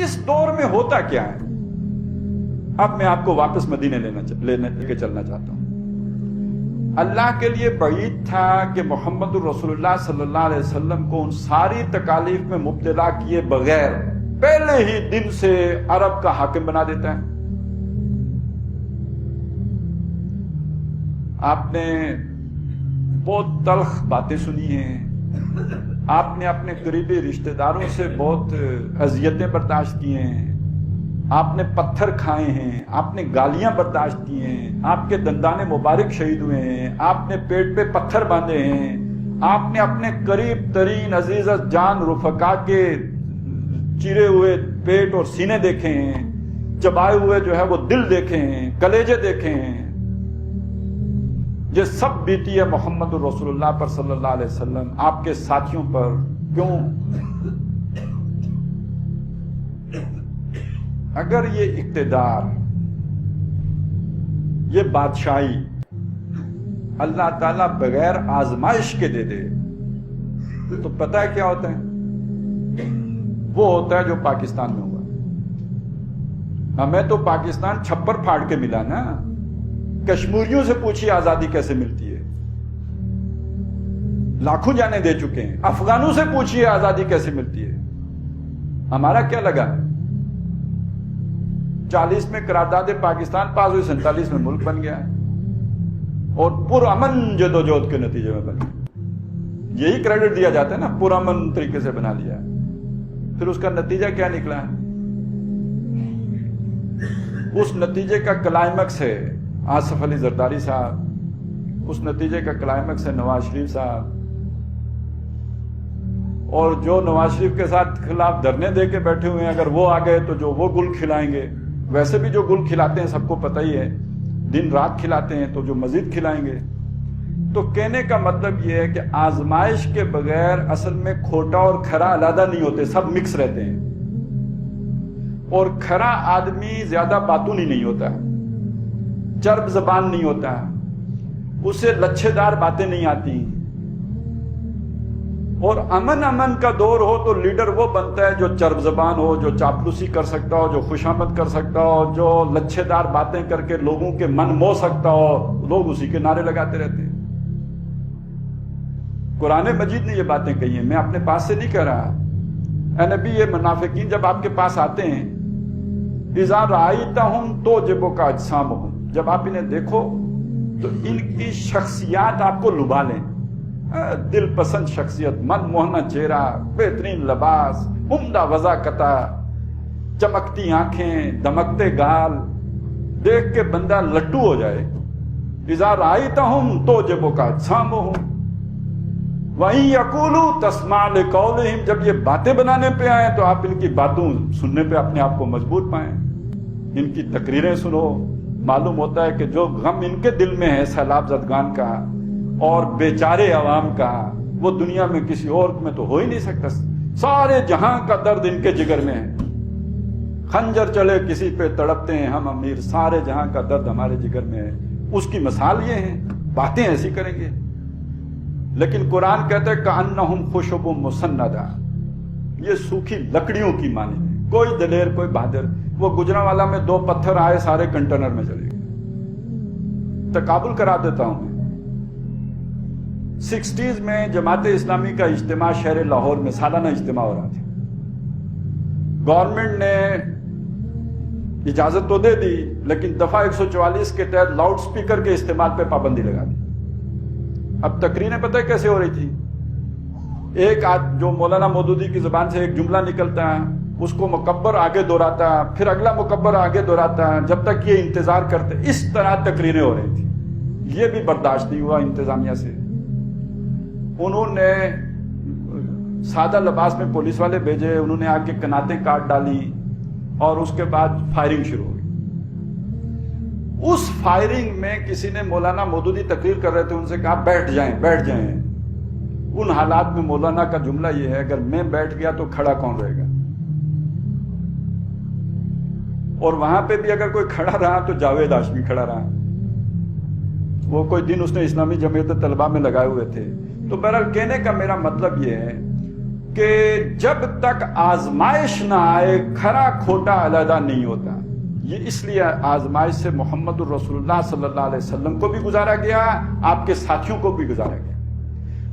اس دور میں ہوتا کیا ہے؟ اب میں آپ کو واپس مدینے لے کے چلنا چاہتا ہوں۔ اللہ کے لیے بعید تھا کہ محمد الرسول اللہ صلی اللہ علیہ وسلم کو ان ساری تکالیف میں مبتلا کیے بغیر پہلے ہی دن سے عرب کا حاکم بنا دیتا ہے۔ آپ نے بہت تلخ باتیں سنی ہیں، آپ نے اپنے قریبی رشتہ داروں سے بہت اذیتیں برداشت کی ہیں، آپ نے پتھر کھائے ہیں، آپ نے گالیاں برداشت کی ہیں، آپ کے دندان مبارک شہید ہوئے ہیں، آپ نے پیٹ پہ پتھر باندھے ہیں، آپ نے اپنے قریب ترین عزیز جان رفقا کے چیرے ہوئے پیٹ اور سینے دیکھے ہیں، چبائے ہوئے جو ہے وہ دل دیکھے ہیں، کلیجے دیکھے ہیں۔ یہ سب بیتی ہے محمد الرسول اللہ پر صلی اللہ علیہ وسلم، آپ کے ساتھیوں پر۔ کیوں؟ اگر یہ اقتدار، یہ بادشاہی اللہ تعالیٰ بغیر آزمائش کے دے دے تو پتہ ہے کیا ہوتا ہے؟ وہ ہوتا ہے جو پاکستان میں ہوا۔ ہمیں تو پاکستان چھپر پھاڑ کے ملا نا۔ کشمیریوں سے پوچھیے آزادی کیسے ملتی ہے، لاکھوں جانے دے چکے ہیں۔ افغانوں سے پوچھیے آزادی کیسے ملتی ہے۔ ہمارا کیا لگا؟ 40 میں قرارداد پاکستان پاس ہوئی، 47 میں ملک بن گیا اور پرامن جدوجہد کے نتیجے میں بن گیا۔ یہی کریڈٹ دیا جاتا ہے نا، پرامن طریقے سے بنا لیا۔ پھر اس کا نتیجہ کیا نکلا؟ اس نتیجے کا کلائمیکس ہے آصف علی زرداری صاحب، اس نتیجے کا کلائمیکس ہے نواز شریف صاحب، اور جو نواز شریف کے ساتھ خلاف دھرنے دے کے بیٹھے ہوئے ہیں، اگر وہ آ گئے تو جو وہ گل کھلائیں گے، ویسے بھی جو گل کھلاتے ہیں سب کو پتہ ہی ہے، دن رات کھلاتے ہیں، تو جو مزید کھلائیں گے۔ تو کہنے کا مطلب یہ ہے کہ آزمائش کے بغیر اصل میں کھوٹا اور کھرا علیحدہ نہیں ہوتے، سب مکس رہتے ہیں۔ اور کھرا آدمی زیادہ باتونی نہیں ہوتا، چرب زبان نہیں ہوتا، اسے لچھے دار باتیں نہیں آتی۔ اور امن کا دور ہو تو لیڈر وہ بنتا ہے جو چرب زبان ہو، جو چاپلوسی کر سکتا ہو، جو خوشامد کر سکتا ہو، جو لچھے دار باتیں کر کے لوگوں کے من مو سکتا ہو۔ لوگ اسی کے نعرے لگاتے رہتے ہیں۔ قرآن مجید نے یہ باتیں کہی ہیں، میں اپنے پاس سے نہیں کہہ رہا۔ اے نبی، یہ منافقین جب آپ کے پاس آتے ہیں، اذا رأیتہم تعجبک اجسامہم، جب آپ انہیں دیکھو تو ان کی شخصیات آپ کو لبھا لیں۔ دل پسند شخصیت، من موہنا چہرہ، بہترین لباس، عمدہ وضاحت، چمکتی آنکھیں، دمکتے گال، دیکھ کے بندہ لٹو ہو جائے۔ اذا رأیتہم تعجبک اجسامہم وَإِن يَقُولُوا تَسْمَعْ لِقَوْلِهِمْ، جب یہ باتیں بنانے پہ آئیں تو آپ ان کی باتوں سننے پہ اپنے آپ کو مجبور پائیں، ان کی تقریریں سنو۔ معلوم ہوتا ہے کہ جو غم ان کے دل میں ہے سیلاب زدگان کا اور بیچارے عوام کا، وہ دنیا میں کسی اور میں تو ہو ہی نہیں سکتا۔ سارے جہاں کا درد ان کے جگر میں ہے۔ خنجر چلے کسی پہ تڑپتے ہیں ہم امیر، سارے جہاں کا درد ہمارے جگر میں ہے۔ اس کی مثال یہ ہے، باتیں ایسی کریں گے۔ لیکن قرآن کہتا ہے کأنہم خشب مسندہ، یہ سوکھی لکڑیوں کی مانند ہے۔ کوئی دلیر، کوئی بہادر، وہ گجرانوالا میں 2 پتھر آئے، سارے کنٹینر میں چلے گئے۔ تقابل کرا دیتا ہوں میں، 60s میں جماعت اسلامی کا اجتماع شہر لاہور میں سالانہ اجتماع ہو رہا تھا۔ گورنمنٹ نے اجازت تو دے دی، لیکن دفعہ 144 کے تحت لاؤڈ سپیکر کے استعمال پہ پابندی لگا دی۔ اب تقریریں پتہ ہے کیسے ہو رہی تھی؟ ایک جو مولانا مودودی کی زبان سے ایک جملہ نکلتا ہے، اس کو مکبر آگے دہراتا ہے، پھر اگلا مکبر آگے دہراتا ہے، جب تک یہ انتظار کرتے۔ اس طرح تقریریں ہو رہی تھی۔ یہ بھی برداشت نہیں ہوا انتظامیہ سے۔ انہوں نے سادہ لباس میں پولیس والے بھیجے، انہوں نے آ کے کناتیں کاٹ ڈالی اور اس کے بعد فائرنگ شروع ہو گئی۔ اس فائرنگ میں کسی نے، مولانا مودودی تقریر کر رہے تھے، ان سے کہا بیٹھ جائیں بیٹھ جائیں۔ ان حالات میں مولانا کا جملہ یہ ہے، اگر میں بیٹھ گیا تو کھڑا کون رہے گا؟ اور وہاں پہ بھی اگر کوئی کھڑا رہا تو جاوید ہاشمی کھڑا رہا۔ وہ کوئی دن اس نے اسلامی جمعیت طلبہ میں لگائے ہوئے تھے۔ تو بہرحال کہنے کا میرا مطلب یہ ہے کہ جب تک آزمائش نہ آئے کھرا کھوٹا علیحدہ نہیں ہوتا. یہ اس لیے آزمائش سے محمد الرسول اللہ صلی اللہ علیہ وسلم کو بھی گزارا گیا, آپ کے ساتھیوں کو بھی گزارا گیا,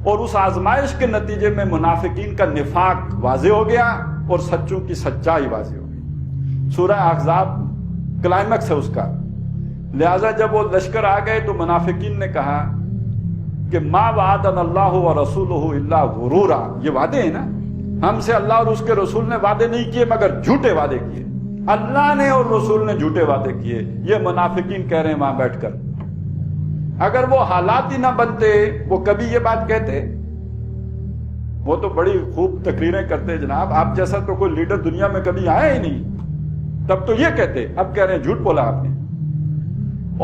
اور اس آزمائش کے نتیجے میں منافقین کا نفاق واضح ہو گیا اور سچوں کی سچائی واضح ہو گئی. سورہ احزاب کلائمیکس ہے اس کا. لہذا جب وہ لشکر آ گئے تو منافقین نے کہا کہ ما وعدنا اللہ ورسولہ الا غرورا. یہ وعدے ہیں نا, ہم سے اللہ اور اس کے رسول نے وعدے نہیں کیے مگر جھوٹے وعدے کیے. اللہ نے اور رسول نے جھوٹے وعدے کیے. یہ منافقین کہہ رہے ہیں وہاں بیٹھ کر. اگر وہ حالات ہی نہ بنتے وہ کبھی یہ بات کہتے؟ وہ تو بڑی خوب تقریریں کرتے جناب, آپ جیسا تو کوئی لیڈر دنیا میں کبھی آیا ہی نہیں, تب تو یہ کہتے. اب کہہ رہے ہیں جھوٹ بولا آپ نے.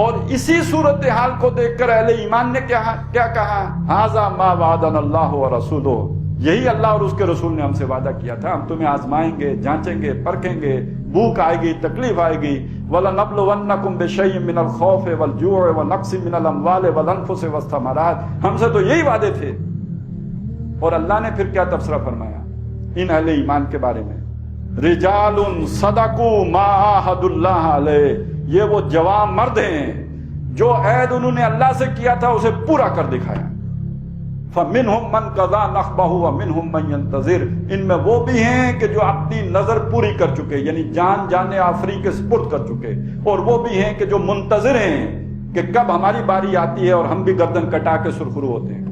اور اسی صورتحال کو دیکھ کر اہل ایمان نے کیا کہا؟ ھذا ما وعدنا اللہ ورسولہ. یہی اللہ اور اس کے رسول نے ہم سے وعدہ کیا تھا, ہم تمہیں آزمائیں گے, جانچیں گے, پرکھیں گے, بھوک آئے گی, تکلیف آئے گی. وَلَنَبْلُوَنَّكُمْ بِشَيْءٍ مِّنَ الْخَوْفِ وَالْجُوعِ وَنَقْصٍ مِّنَ الْأَمْوَالِ وَالْأَنفُسِ وَالثَّمَرَاتِ. ہم سے تو یہی وعدے تھے. اور اللہ نے پھر کیا تبصرہ فرمایا ان اہل ایمان کے بارے میں؟ رِجَالٌ صَدَقُوا مَا عَاهَدُوا اللَّهَ عَلَيْهِ. یہ وہ جوان مرد ہیں جو عہد انہوں نے اللہ سے کیا تھا اسے پورا کر دکھایا. فَمِنْهُمْ مَنْ قَضَىٰ نَحْبَهُ وَمِنْهُمْ مَنْ يَنْتَظِرُ. ان میں وہ بھی ہیں کہ جو اپنی نظر پوری کر چکے, یعنی جان جانے آفری کے سپرد کر چکے, اور وہ بھی ہیں کہ جو منتظر ہیں کہ کب ہماری باری آتی ہے اور ہم بھی گردن کٹا کے سرخرو ہوتے ہیں.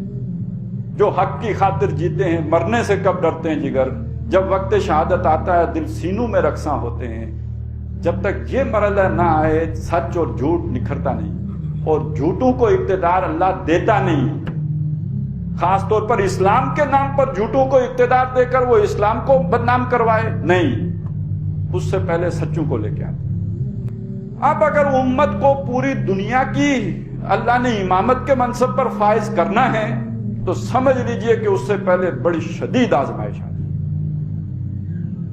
جو حق کی خاطر جیتے ہیں, مرنے سے کب ڈرتے ہیں جگر, جب وقت شہادت آتا ہے دل سینوں میں رقصاں ہوتے ہیں. جب تک یہ مرحلہ نہ آئے سچ اور جھوٹ نکھرتا نہیں, اور جھوٹوں کو اقتدار اللہ دیتا نہیں. خاص طور پر اسلام کے نام پر جھوٹوں کو اقتدار دے کر وہ اسلام کو بدنام کروائے نہیں, اس سے پہلے سچوں کو لے کے آتے. اب اگر امت کو پوری دنیا کی اللہ نے امامت کے منصب پر فائز کرنا ہے تو سمجھ لیجئے کہ اس سے پہلے بڑی شدید آزمائش آتی,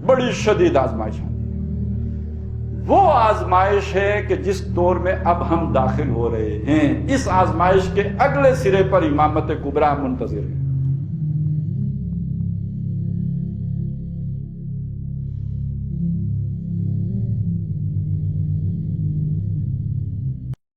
بڑی شدید آزمائش آتی. وہ آزمائش ہے کہ جس دور میں اب ہم داخل ہو رہے ہیں, اس آزمائش کے اگلے سرے پر امامت کبریٰ منتظر ہے.